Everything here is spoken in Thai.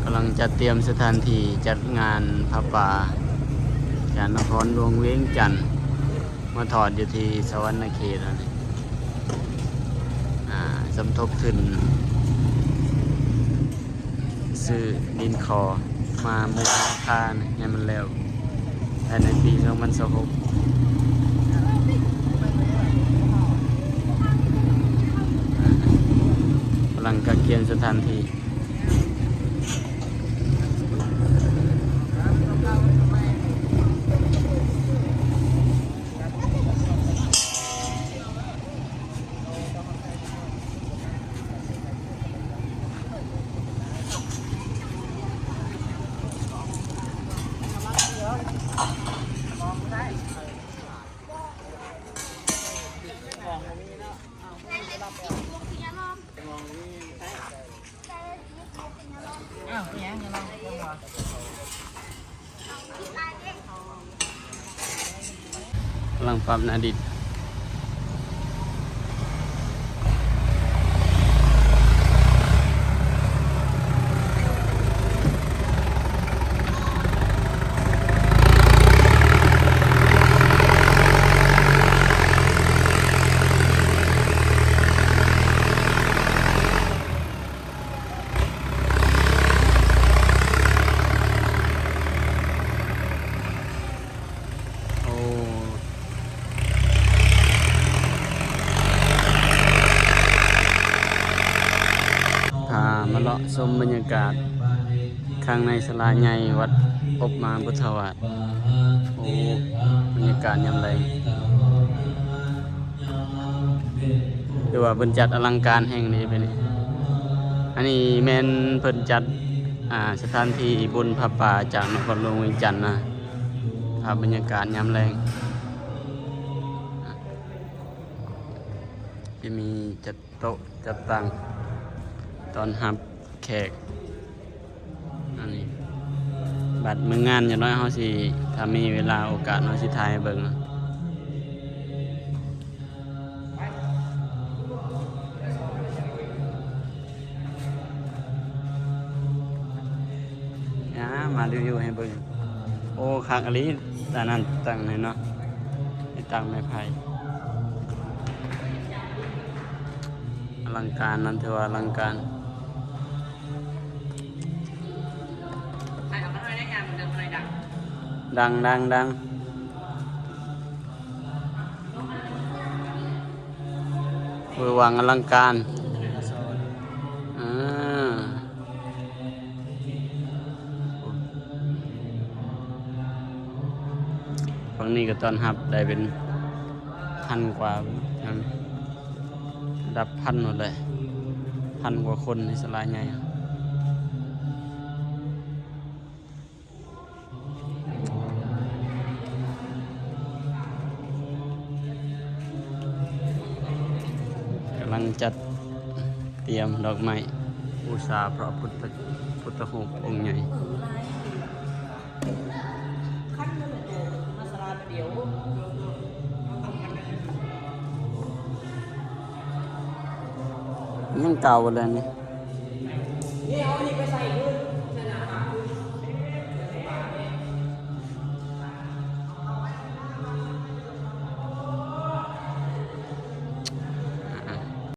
กำลังจัดเตรียมสถานที่จัดงานพระป่าจากนครหลวงเวียงจันทน์มาถอดอยู่ที่สวรรณเขตแล้วนี่สมทบทุนซื้อดินคอมามุงคาให้มันแล้วภายในปี2026กำลังกักเกียนสถานที่กำลังปรับนาดิตมาเลาะชมบรรยากาศข้างในศาลาใหญ่วัดอบมาพุทธวาสโอ้บรรยากาศยามแลงคือว่าเพิ่นจัดอลังการแห่งนี้ไปนี่อันนี้แม่นเพิ่นจัดสถานที่บุญพระป่าจากนครหลวงเวียงจันทน์นะภาพบรรยากาศยามแลงจะมีจัดโต๊ะจัดตั้งตอนรับแขกอันนี้บัดมื้องานอย่างน้อยเฮาสิถ้ามีเวลาโอกาสเฮาสิถ่ายให้เบิ่งมารีวิวให้เบิ่งโอ้คักอลีแต่นั้นตั้งเลยเนาะให้ตั้งไม้ไผ่อลังการนั้นถือว่าอลังการดังเวอร์วังอลังการฝั่งนี้ก็ต้อนรับได้เป็น1,000 กว่าระดับ1,000หมดเลย1,000 กว่าคนในศาลาใหญ่กำลังจัดเตรียมดอกไม้บูชาพระพุทธรูปองค์ใหญ่ยังเก่าเลยนี่เอาอันนี้ไปใส่